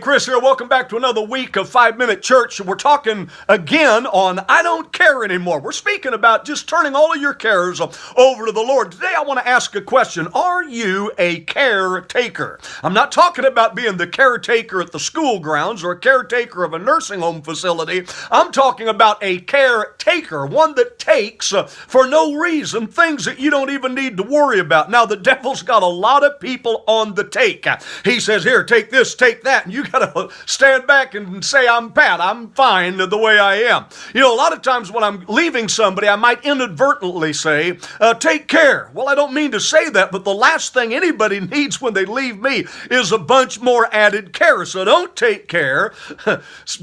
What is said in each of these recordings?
Kris here. Welcome back to another week of 5-Minute Church. We're talking again on I Don't Care Anymore. We're speaking about just turning all of your cares over to the Lord. Today I want to ask a question. Are you a caretaker? I'm not talking about being the caretaker at the school grounds or a caretaker of a nursing home facility. I'm talking about a caretaker, one that takes for no reason things that you don't even need to worry about. Now, the devil's got a lot of people on the take. He says, here, take this, take that, and you got to stand back and say, I'm Pat, I'm fine the way I am. You know, a lot of times when I'm leaving somebody, I might inadvertently say, take care. Well, I don't mean to say that, but the last thing anybody needs when they leave me is a bunch more added care. So don't take care.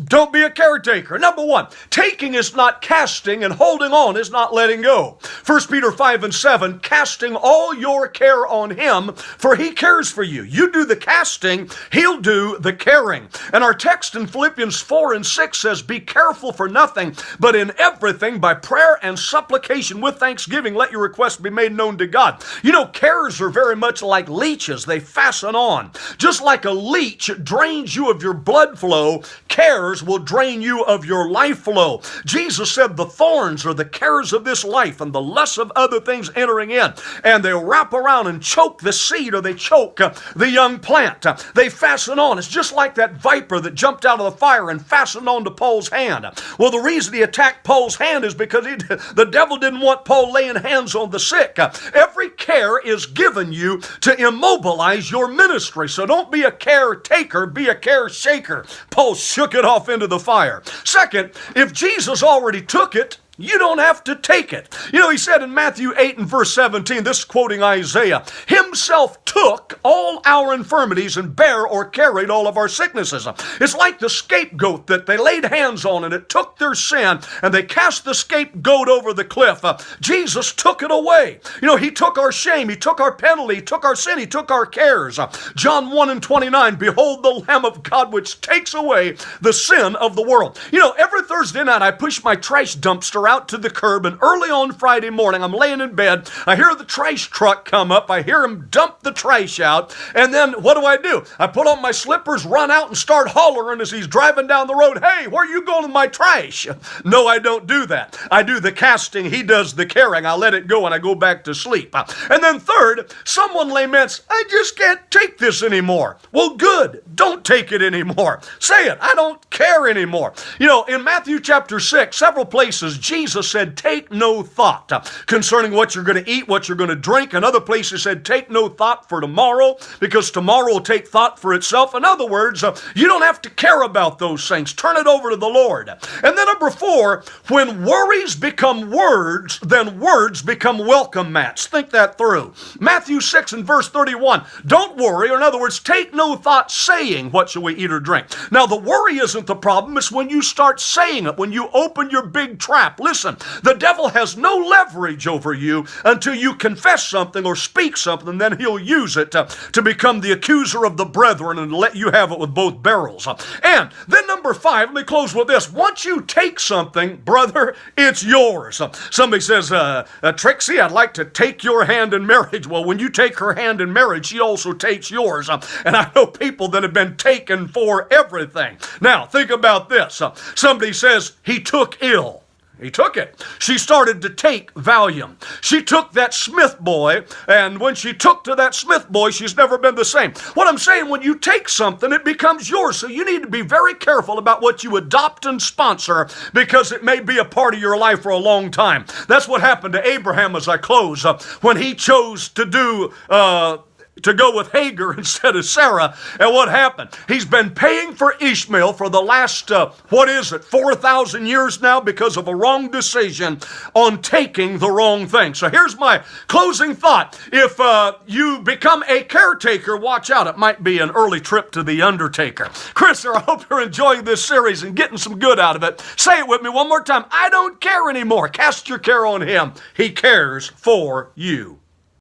Don't be a caretaker. Number one, taking is not casting, and holding on is not letting go. 1 Peter 5:7, casting all your care on him, for he cares for you. You do the casting, he'll do the caring. And our text in Philippians 4:6 says, be careful for nothing, but in everything by prayer and supplication with thanksgiving, let your requests be made known to God. You know, cares are very much like leeches. They fasten on. Just like a leech drains you of your blood flow, cares will drain you of your life flow. Jesus said the thorns are the cares of this life and the lusts of other things entering in. And they wrap around and choke the seed, or they choke the young plant. They fasten on. It's just like that viper that jumped out of the fire and fastened on to Paul's hand. Well, the reason he attacked Paul's hand is because the devil didn't want Paul laying hands on the sick. Every care is given you to immobilize your ministry. So don't be a caretaker, be a care shaker. Paul shook it off into the fire. Second, if Jesus already took it, you don't have to take it. You know, he said in Matthew 8:17, this is quoting Isaiah, himself took all our infirmities and bare or carried all of our sicknesses. It's like the scapegoat that they laid hands on and it took their sin and they cast the scapegoat over the cliff. Jesus took it away. You know, he took our shame, he took our penalty, he took our sin, he took our cares. John 1:29, behold the Lamb of God which takes away the sin of the world. You know, every Thursday night I push my trash dumpster out to the curb, and early on Friday morning I'm laying in bed, I hear the trash truck come up, I hear him dump the trash out, and then what do? I put on my slippers, run out, and start hollering as he's driving down the road, hey, where are you going with my trash? No, I don't do that. I do the casting, he does the caring. I let it go and I go back to sleep. And then third, someone laments, I just can't take this anymore. Well, good, don't take it anymore. Say it, I don't care anymore. You know, in Matthew chapter 6, several places, Jesus said, take no thought concerning what you're going to eat, what you're going to drink. And other places said, take no thought for tomorrow, because tomorrow will take thought for itself. In other words, you don't have to care about those things. Turn it over to the Lord. And then number 4, when worries become words, then words become welcome mats. Think that through. Matthew 6:31, don't worry, or in other words, take no thought saying, what shall we eat or drink? Now, the worry isn't the problem. It's when you start saying it, when you open your big trap. Listen, the devil has no leverage over you until you confess something or speak something, then he'll use it to become the accuser of the brethren and let you have it with both barrels. And then number 5, let me close with this. Once you take something, brother, it's yours. Somebody says, Trixie, I'd like to take your hand in marriage. Well, when you take her hand in marriage, she also takes yours. And I know people that have been taken for everything. Now, think about this. Somebody says, he took ill. He took it. She started to take Valium. She took that Smith boy, and when she took to that Smith boy, she's never been the same. What I'm saying, when you take something, it becomes yours. So you need to be very careful about what you adopt and sponsor, because it may be a part of your life for a long time. That's what happened to Abraham as I close. When he chose to go with Hagar instead of Sarah. And what happened? He's been paying for Ishmael for the last, 4,000 years now, because of a wrong decision on taking the wrong thing. So here's my closing thought. If you become a caretaker, watch out. It might be an early trip to the undertaker. Kris, I hope you're enjoying this series and getting some good out of it. Say it with me one more time. I don't care anymore. Cast your care on him. He cares for you.